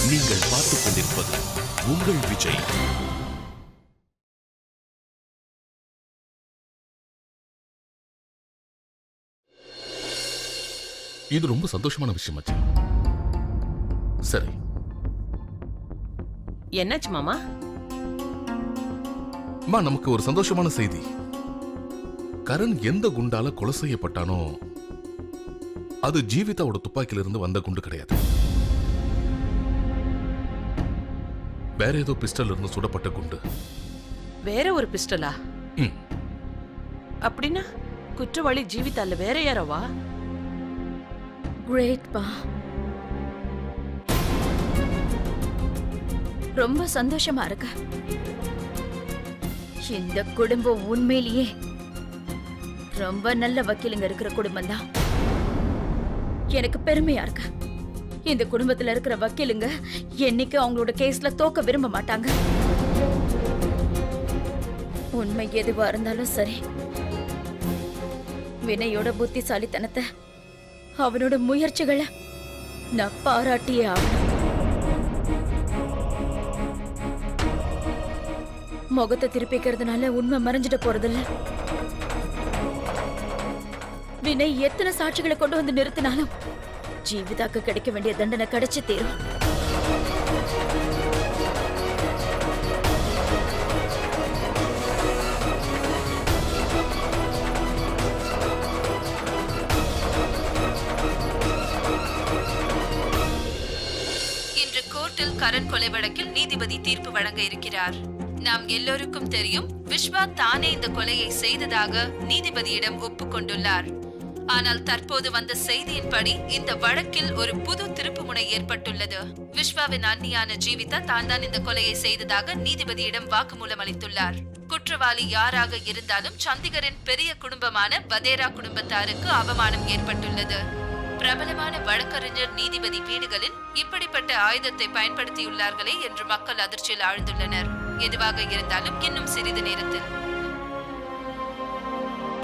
நீங்கள் பார்த்துக் கொண்டிருப்பது உங்கள் விஜய். இது ரொம்ப சந்தோஷமான விஷயம் ஆச்சு. சரி, என்னாச்சு மாமா? நமக்கு ஒரு சந்தோஷமான செய்தி. கரண் எந்த குண்டால கொலை செய்யப்பட்டானோ அது ஜீவிதாவோட துப்பாக்கியிலிருந்து வந்த குண்டு கிடையாது. வேற ஏதோ பிஸ்டல் இருந்து சுடப்பட்ட குண்டு. வேற ஒரு பிஸ்டலா? அப்படின்னா குற்றவாளி ஜீவிதா இல்ல வேற யாரோவா? கிரேட் பா, ரொம்ப சந்தோஷமா இருக்கு. இந்த குடும்பம் உண்மையிலேயே ரொம்ப நல்ல வக்கீலுங்க இருக்கிற குடும்பம் தான். எனக்கு பெருமையா இருக்கு. இந்த குடும்பத்துல இருக்கிற வக்கீலுங்க என்னைக்கு அவங்களோட கேஸ்ல தோக்க விரும்ப மாட்டாங்க. உண்மை எதுவா இருந்தாலும் சரி, வினயோட புத்திசாலித்தனத்தை, அவனோட முயற்சிகளை நான் பாராட்டியே ஆகணும். முகத்தை திருப்பிக்கிறதுனால உண்மை மறைஞ்சிட போறதில்ல. வினய் எத்தனை சாட்சிகளை கொண்டு வந்து நிறுத்தினாலும் ஜீவிதாக்கு கிடைக்க வேண்டிய தண்டனை கிடைச்சு தீரும். இன்று கோர்ட்டில் கரண் கொலை வழக்கில் நீதிபதி தீர்ப்பு வழங்க இருக்கிறார். நாம் எல்லோருக்கும் தெரியும், விஸ்வா தானே இந்த கொலையை செய்ததாக நீதிபதியிடம் ஒப்புக்கொண்டுள்ளார். ஆனால் தற்போது வந்த செய்தியின்படி இந்த வழக்கில் ஒரு புது திருப்புமுனை ஏற்பட்டுள்ளது. விஸ்வாவின் அண்ணியான ஜீவிதா தான் இந்த கொலையை செய்ததாக நீதிபதியிடம் வாக்குமூலம் அளித்துள்ளார். குற்றவாளி யாராக இருந்தாலும் சண்டிகரின் பெரிய குடும்பமான வதேரா குடும்பத்தாருக்கு அவமானம் ஏற்பட்டுள்ளது. பிரபலமான வழக்கறிஞர் நீதிபதி வீடுகளில் இப்படிப்பட்ட ஆயுதத்தை பயன்படுத்தியுள்ளார்களே என்று மக்கள் அதிர்ச்சியில் ஆழ்ந்துள்ளனர். எதுவாக இருந்தாலும் இன்னும் சிறிது நேரத்தில்.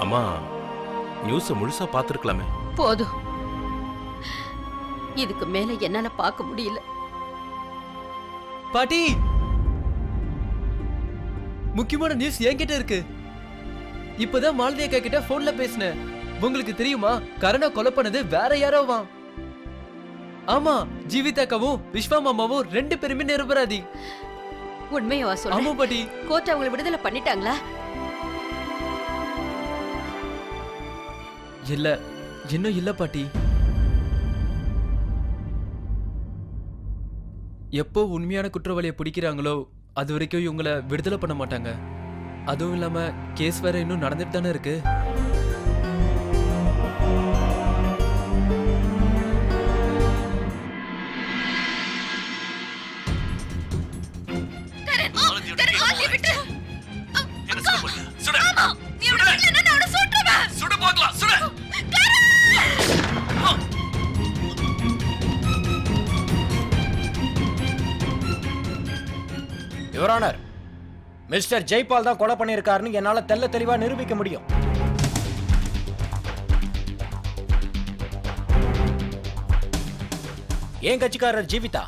அம்மா, நியூஸ் முழுசா பார்த்திருக்கலாமே. போதும், இதுக்கு மேல என்னால பார்க்க முடியல. பாட்டி, முக்கியமான நியூஸ் என்கிட்ட இருக்கு. இப்பதான் மாலதி அக்கா கிட்ட போன்ல பேசினேன். உங்களுக்கு தெரியுமா, கரணை கொலை பண்ணது வேற யாரோவா? ஆமா, ஜீவிதாக்காவும் விஸ்வா மாமாவும் 2 பேருமே நிரபராதி. உண்மையவா சொல்ற? ஆமா பாட்டி. கோர்ட் அவங்களை விடுதலை பண்ணிட்டாங்களா? இல்ல, இன்னும் இல்ல பாட்டி. எப்போ உண்மையான குற்றவாளியை பிடிக்கிறாங்களோ அது வரைக்கும் இவங்களை விடுதலை பண்ண மாட்டாங்க. அதுவும் இல்லாம கேஸ் வேற இன்னும் நடந்துட்டு தானே இருக்கு. யுவர் ஆனர், மிஸ்டர் ஜெய்பால் தான் கொலை பண்ணியிருக்காருன்னு என்னால தெல்ல தெளிவா நிரூபிக்க முடியும். ஏன் கட்சிக்காரர் ஜீவிதா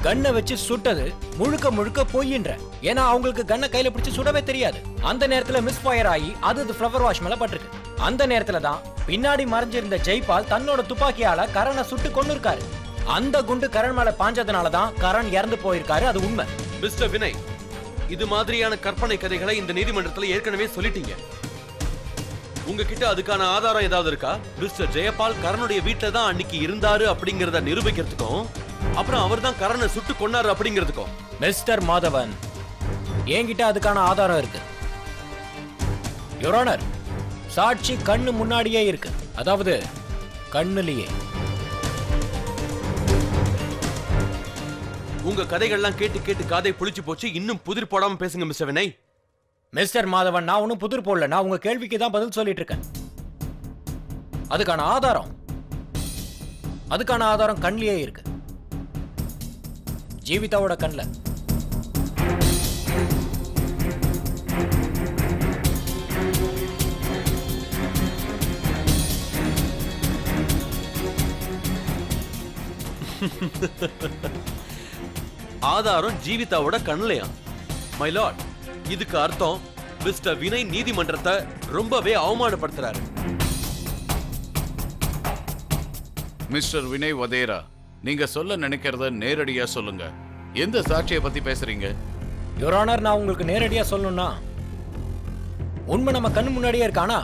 கண்ணை வச்சு சுட்டது முழுக்க முழுக்க பொய்ன்ற. ஏன்னா அவங்களுக்கு கண்ணை கையில பிடிச்சு சுடவே தெரியாது. அந்த நேரத்துல மிஸ் ஃபயர் ஆகி அது ஃப்ளவர் வாஷ் மேல பட்டிருக்கு. அந்த நேரத்துல தான் பின்னாடி மறைஞ்சிருந்த ஜெய்பால் தன்னோட துப்பாக்கியால கரணை சுட்டு கொண்டு இருக்காரு. அந்த குண்டு கரண் மேல பாஞ்சதுனாலதான் கரண் இறந்து போயிருக்காரு. அது உண்மை. மிஸ்டர் வினய், இது மாதிரியான கற்பனை கதைகளை இந்த நீதிமன்றத்துல ஏற்கனவே சொல்லிட்டீங்க. உங்ககிட்ட அதுக்கான ஆதாரம் ஏதாவது இருக்கா? மிஸ்டர் ஜெயபால் கரணுடைய வீட்டுல தான் அன்னைக்கு இருந்தாரு அப்படிங்கறத நிரூபிக்கிறதுக்கும், அப்புறம் அவர் தான் கரணை சுட்டு கொன்னாரு அப்படிங்கிறதுக்கும். மிஸ்டர் மாதவன், என்கிட்ட அதுக்கான ஆதாரம் இருக்கு. யுவர் ஆனர், சாட்சி கண்ணு முன்னாடியே இருக்கு. அதாவது கண்ணுலயே. உங்க கதைகள்லாம் கேட்டு கேட்டு காதை புளிச்சு போச்சு. இன்னும் புதிர் போடாம பேசுங்க மிஸ்டர் வினய். மிஸ்டர் மாதவன், நான் ஒன்னும் புதிர் போடல. நான் உங்க கேள்விக்கு தான் பதில் சொல்லிட்டு இருக்கேன். அதுக்கான ஆதாரம் கண்ணிலேயே இருக்கு. ஜீவிதாவோட கண்ணில். ஆதாரம் ஜீவிதாவோட கண்ணுலயா? மை லார்ட், இதுக்கு அர்த்தம் மிஸ்டர் வினய் நீதிமன்றத்தை ரொம்பவே அவமானப்படுத்துறாரு. மிஸ்டர் வினய் வதேரா, நீங்க சொல்ல நினைக்கிறத நேரடியா சொல்லுங்க. எந்த சாட்சியை பத்தி பேசுறீங்க? யுவர் ஆனர், நான் உங்களுக்கு நேரடியா சொல்லணும்னா உண்மை நம்ம கண்ணு முன்னாடியே இருக்கானா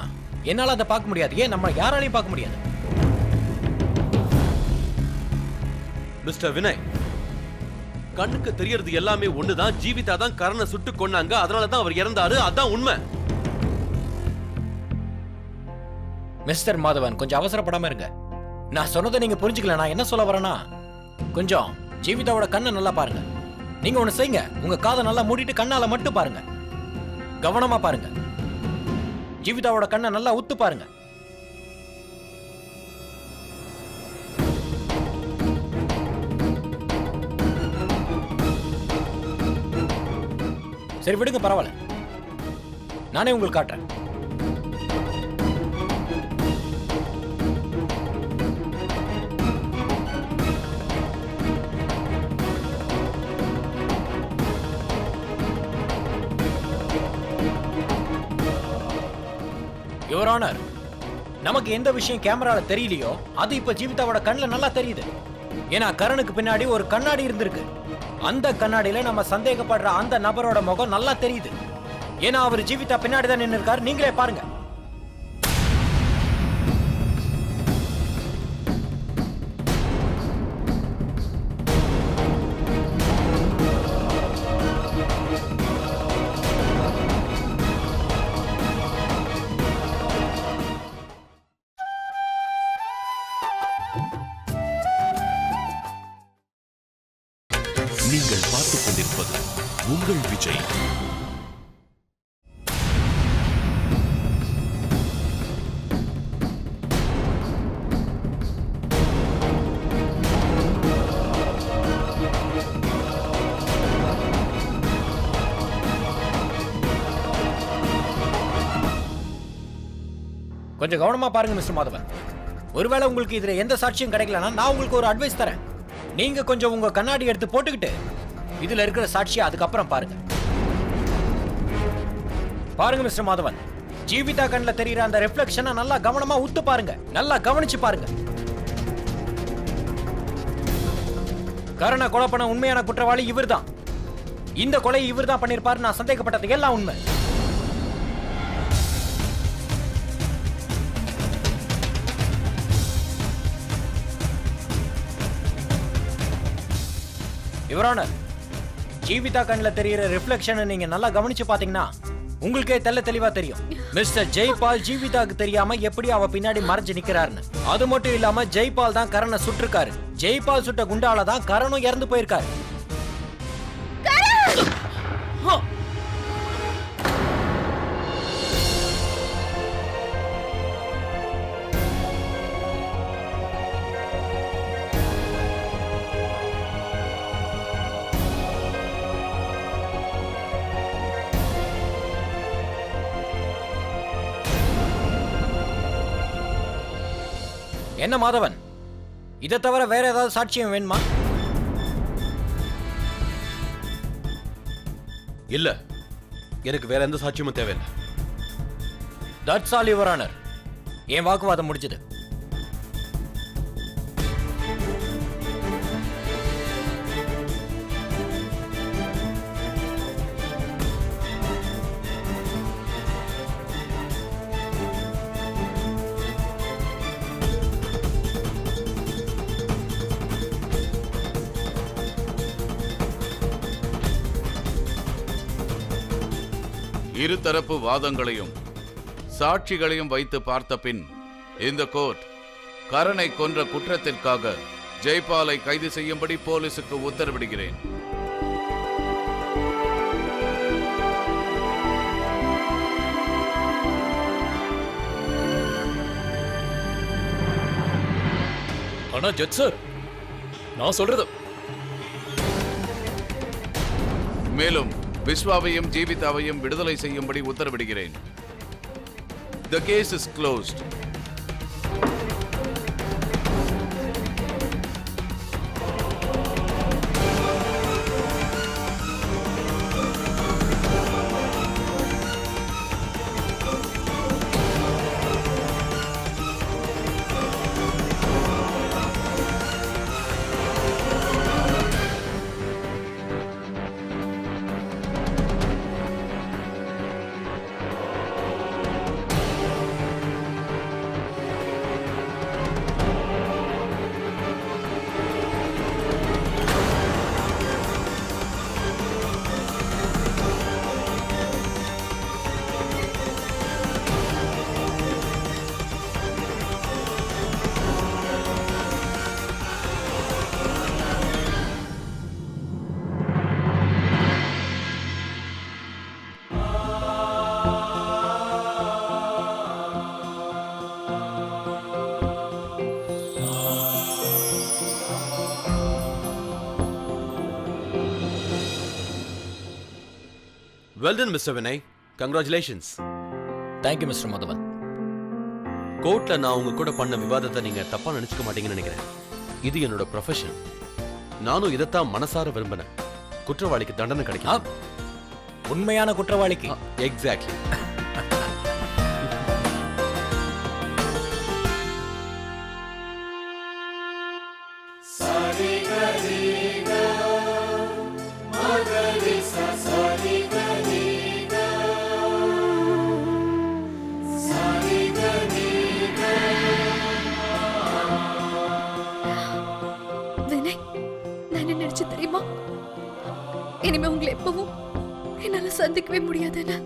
என்னால அதை பார்க்க முடியாது. ஏன் நம்ம யாராலையும் பார்க்க முடியாது. மிஸ்டர் வினய், கண்ணுக்கு தெரியறது எல்லாமே ஒண்ணுதான். ஜீவிதா தான் கரணை சுட்டு கொன்னாங்க, அதனாலதான் அவர் இறந்தாரு. அதான் உண்மை. மிஸ்டர் மாதவன், கொஞ்சம் அவசரப்படாம இருங்க. நான் சொன்னதை நீங்க புரிஞ்சுக்கல. நான் என்ன சொல்ல வரேன்னா, கொஞ்சம் ஜீவிதாவோட கண்ணை நல்லா பாருங்க. நீங்க ஒண்ணு செய்யுங்க, உங்க காதை நல்லா மூடிட்டு கண்ணால மட்டும் பாருங்க. கவனமா பாருங்க. ஜீவிதாவோட கண்ணை நல்லா உத்து பாருங்க. சரி விடுங்க, பரவாயில்ல, நானே உங்களுக்கு காட்டுறேன். யுவர் ஆனர், நமக்கு எந்த விஷயம் கேமரால தெரியலையோ அது இப்ப ஜீவிதாவோட கண்ணுல நல்லா தெரியுது. ஏன்னா கரனுக்கு பின்னாடி ஒரு கண்ணாடி இருந்திருக்கு. அந்த கண்ணாடியில நம்ம சந்தேகப்படுற அந்த நபரோட முகம் நல்லா தெரியுது. ஏன்னா அவர் ஜீவிதா பின்னாடி தான் நின்று இருக்காரு. நீங்களே பாருங்க. நீங்கள் பார்த்துக் கொண்டிருப்பது உங்கள் விஜய். கொஞ்சம் கவனமா பாருங்க மிஸ்டர் மாதவன். ஒருவேளை உங்களுக்கு இதுல எந்த சாட்சியும் கிடைக்கலன்னா நான் உங்களுக்கு ஒரு அட்வைஸ் தரேன். நீங்க கொஞ்சம் உங்க கண்ணாடி எடுத்து போட்டுக்கிட்டு இதுல இருக்கிற சாட்சியை அதுக்கப்புறம் பாருங்க. பாருங்க மிஸ்டர் மாதவன், ஜீவிதா கண்ணுல தெரியுற அந்த ரிஃப்ளெக்ஷனை நல்லா கவனமா உத்து பாருங்க. நல்லா கவனிச்சு பாருங்க. கரண கொலை பண்ண உண்மையான குற்றவாளி இவர்தான். இந்த கொலை இவர்தான் பண்ணிருப்பாரு. நான் சந்தேகப்பட்டது எல்லாம் உண்மை. யுவர் ஆனர், ஜீவிதா கண்ணுல தெரியுற ரிஃப்ளெக்ஷனை நீங்க நல்லா கவனிச்சு பாத்தீங்கன்னா உங்களுக்கே தெளிவா தெரியும். மிஸ்டர் ஜெய்பால் ஜீவிதாக்கு தெரியாம எப்படி அவ பின்னாடி மறைஞ்சு நிக்கிறாருன்னு. அது மட்டும் இல்லாம ஜெய்பால் தான் கரனை சுட்டிருக்காரு. ஜெய்பால் சுட்ட குண்டால தான் கரனும் இறந்து போயிருக்காரு. என்ன மாதவன், இதை தவிர வேற ஏதாவது சாட்சியம் வேணுமா? இல்ல, எனக்கு வேற எந்த சாட்சியமும் தேவையில்லை. That's all your honour. என் வாக்குவாதம் முடிஞ்சது. இருதரப்பு வாதங்களையும் சாட்சிகளையும் வைத்து பார்த்த பின் இந்த கோர்ட் கரனை கொன்ற குற்றத்திற்காக ஜெய்பாலை கைது செய்யும்படி போலீசுக்கு உத்தரவிடுகிறேன். ஆனா ஜட்ஜ் சார், நான் சொல்றது மேலும் விஸ்வாவையும் ஜீவிதாவையும் விடுதலை செய்யும்படி உத்தரவிடுகிறேன். The case is closed. Well done mister Vinay, congratulations. Thank you mister Madhuvan. கோர்ட்ல நான் உங்க கூட பண்ண விவாதத்தை நீங்க தப்பா நினைச்சுக்க மாட்டீங்கன்னு நினைக்கிறேன். இது என்னோட ப்ரொஃபஷன். நானும் இதைத்தான் மனசார விரும்பினேன். குற்றவாளிக்கு தண்டனை கிடைக்கும். உண்மையான குற்றவாளிக்கு. எக்ஸாக்ட்லி. வினய், நான் என்ன நினைச்சு தெரியுமா? இனிமே உங்களை எப்பவும் என்னால சந்திக்கவே முடியாதுன்னு.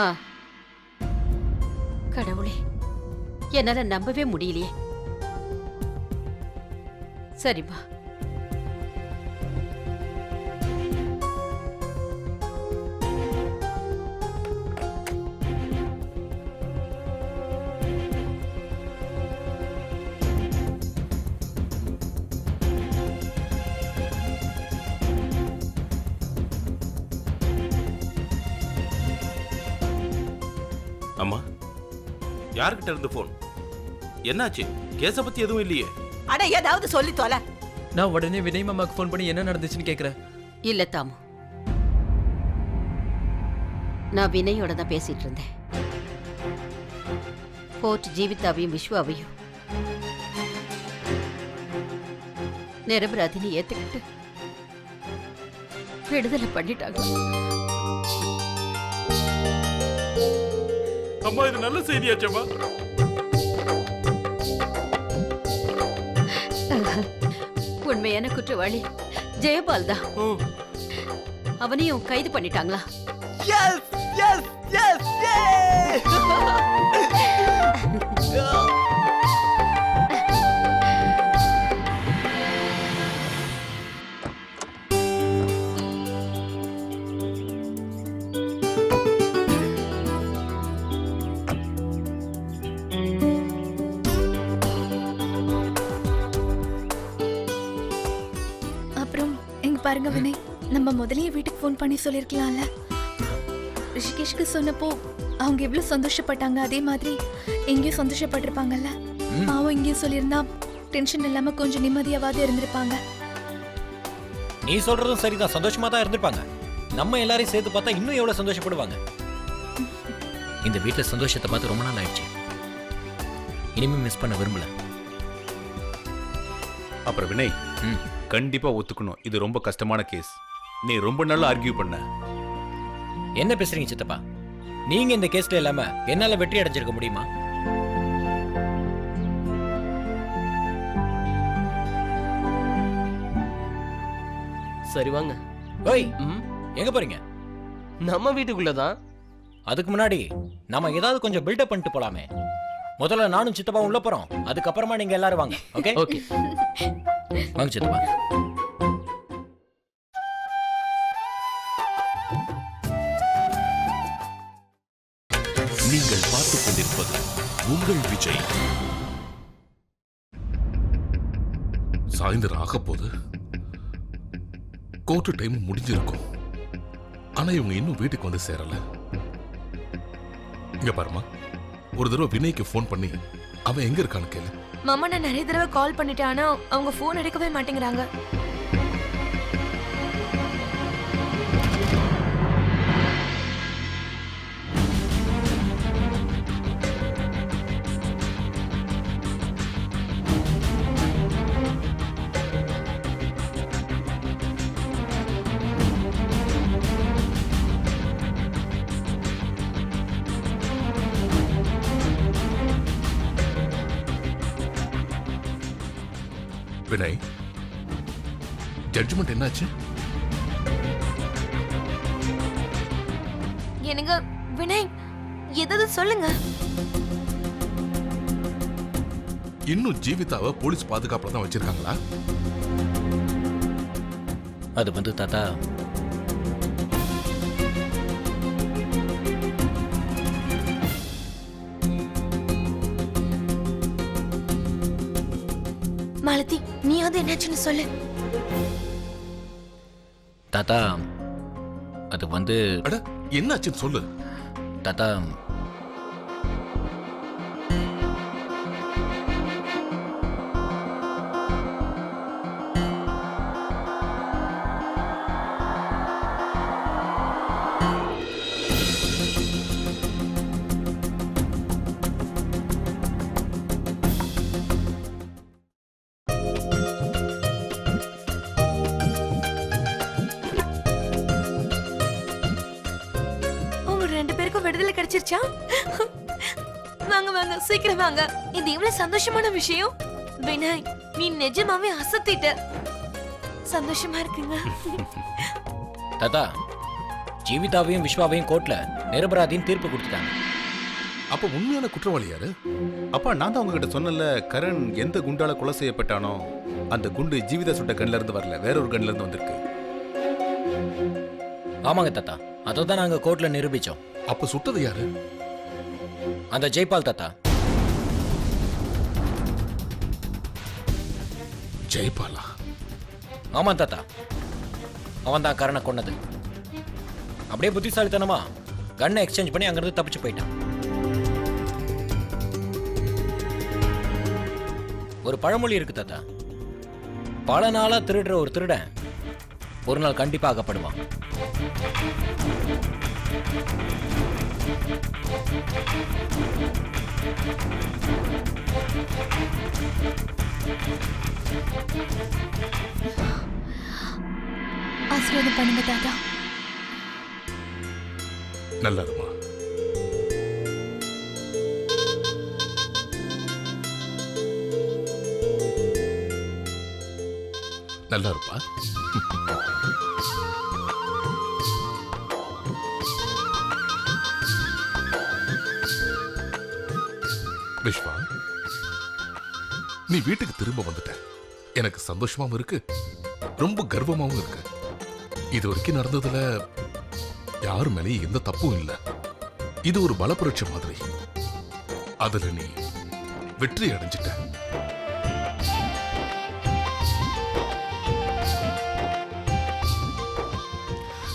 ஆ. கடவுளே, என்னால நம்பவே முடியலையே. சரிம்மா. அம்மா, யார்கிட்ட இருந்து போன்? என்னாச்சு? கேஸ பத்தி எதுவும் இல்லையே. அட ஏதாவது சொல்லி தொலை. நான் உடனே வினய் மாமாக்கு ஃபோன் பண்ணி என்ன நடந்துச்சுன்னு கேக்குறேன். இல்ல தாமு, நான் வினயோட தான் பேசிட்டு இருந்தேன். கோர்ட் ஜீவிதாவையும் விஸ்வாவையும் நிரபராதினி ஏத்துக்கிட்டு விடுதலை பண்ணிட்டாங்க. அம்மா, இது நல்ல செய்தியாச்சம்மா. உண்மையான குற்றவாளி ஜெயபால் தான். அவனையும் கைது பண்ணிட்டாங்களா? பாருங்க வினய், நம்ம முதல்லயே வீட்டுக்கு ஃபோன் பண்ணி சொல்லிருக்கலாம்ல. ரிஷிகேஷ்க்கு சொன்னப்போ அவங்க எவ்வளவு சந்தோஷப்பட்டாங்க, அதே மாதிரி எங்கேயும் சந்தோஷப்பட்டிருப்பாங்கல்ல. பாவம் இங்கேயும் சொல்லியிருந்தா டென்ஷன் இல்லாம கொஞ்சம் நிம்மதியாவது இருந்திருப்பாங்க. நீ சொல்றதும் சரிதான், சந்தோஷமா தான் இருந்திருப்பாங்க. நம்ம எல்லாரையும் சேர்த்து பார்த்தா இன்னும் எவ்வளவு சந்தோஷப்படுவாங்க. இந்த வீட்டுல சந்தோஷத்தை பார்த்து ரொம்ப நாள் ஆயிடுச்சு. இனிமே மிஸ் பண்ண விரும்பல. அப்புறம் வினய், கண்டிப்பா ஒத்துக்கணும், இது ரொம்ப கஷ்டமான கேஸ். நீ ரொம்ப நல்லா ஆர்கியூ பண்ண. என்ன பேசுறீங்க சித்தப்பா? நீங்க இந்த கேஸ்ல இல்லாம என்னால வெற்றி அடைஞ்சிருக்க முடியுமா? சரி வாங்க. ஓய், எங்க போறீங்க? நம்ம வீட்டுக்குள்ளதான். அதுக்கு முன்னாடி நாம ஏதாவது கொஞ்சம் பில்டப் பண்ணிட்டு போலாமே. முதல்ல நானும் சித்தப்பா உள்ள போறோம், அதுக்கப்புறமா நீங்க எல்லாரும் வாங்க. ஓகே ஓகே வாங்க சித்தப்பா. நீங்கள் பார்த்துக் கொண்டிருப்பது உங்கள் விஜய். சாயந்தரம் ஆக போது கோர்ட்டு டைம் முடிஞ்சிருக்கும். ஆனா இவங்க இன்னும் வீட்டுக்கு வந்து சேரல. இங்க பாருமா, ஒரு தடவை வினய்க்கு ஃபோன் பண்ணி அவன் எங்க இருக்கான்னு கேளு. மாமா, நான் நிறைய தடவை கால் பண்ணிட்டேன், ஆனா அவங்க ஃபோன் எடுக்கவே மாட்டேங்கிறாங்க. வினய், ஜட்ஜ்மெண்ட் என்னாச்சு? எனக்கு வினய் எதாவது சொல்லுங்க. இன்னும் ஜீவிதாவை போலீஸ் பாதுகாப்புல தான் வச்சிருக்காங்களா? அது வந்து தாத்தா, மாலதி, நீ அது என்னாச்சுன்னு சொல்லு. தாத்தா அது வந்து அட, என்னாச்சுன்னு சொல்லு. தாத்தா விடுதலை கிடைச்சிருச்சா? வாங்க வாங்க, சீக்கிரம் வாங்க. இது எவ்வளவு சந்தோஷமான விஷயம். வினய், நீ நிஜமாவே அசத்திட்ட. சந்தோஷமா இருக்குங்க. தாத்தா, ஜீவிதாவையும் விஸ்வாவையும் கோர்ட்ல நிரபராதின்னு தீர்ப்பு கொடுத்துட்டாங்க. அப்ப உண்மையான குற்றவாளி யாரு? அப்பா, நான் தான் உங்ககிட்ட சொன்னல, கரண் எந்த குண்டால கொலை செய்யப்பட்டானோ அந்த குண்டு ஜீவிதா சுட்ட கண்ல இருந்து வரல, வேற ஒரு கண்ல இருந்து வந்திருக்கு. ஆமாங்க தாத்தா, அதை தான் நாங்க கோர்ட்ல நிரூபிச்சோம். அப்ப சுட்டது யாரு? அந்த ஜெய்பால் தாத்தா. ஜெய்பாலா? ஆமா தாத்தா, அவன் தான் கரணை கொன்னது. அப்படியே புத்திசாலித்தனமா கண்ணை எக்ஸ்சேஞ்ச் பண்ணி அங்கிருந்து தப்பிச்சு போயிட்டான். ஒரு பழமொழி இருக்கு தாத்தா, பல நாளா திருடுற ஒரு திருடன் ஒரு நாள் கண்டிப்பா அகப்படுவான். ஆசீர்வாதம் பண்ணுங்க தாத்தா. நல்லதுமா. நல்லா இருப்பா. விஸ்வா, நீ வீட்டுக்கு திரும்ப வந்துட்ட. எனக்கு சந்தோஷமாவும் இருக்கு, ரொம்ப கர்வமாவும் இருக்கு. இது வரைக்கும் நடந்ததுல யாரு மேலேயும் எந்த தப்பும் இல்லை. இது ஒரு பலப்பரட்ச மாதிரி. அதுல நீ வெற்றி அடைஞ்சிட்ட.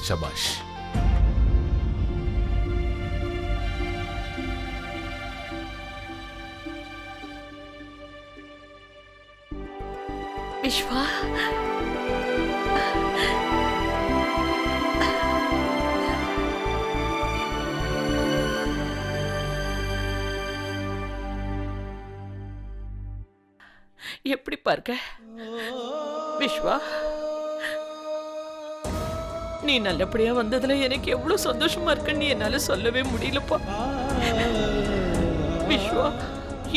ஷபாஷ். விஸ்வா, எப்படி பார்க்க? விஸ்வா, நீ நல்லபடியா வந்ததுல எனக்கு எவ்வளவு சந்தோஷமா இருக்குன்னு என்னால சொல்லவே முடியலப்பா. விஸ்வா,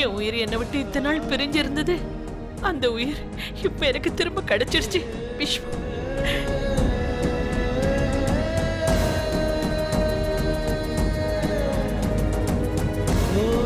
என் உயிர் என்னை விட்டு இத்தனை நாள் பிரிஞ்சிருந்தது, அந்த உயிர் இப்ப எனக்கு திரும்ப கிடைச்சிருச்சு. விஸ்வா, ஓ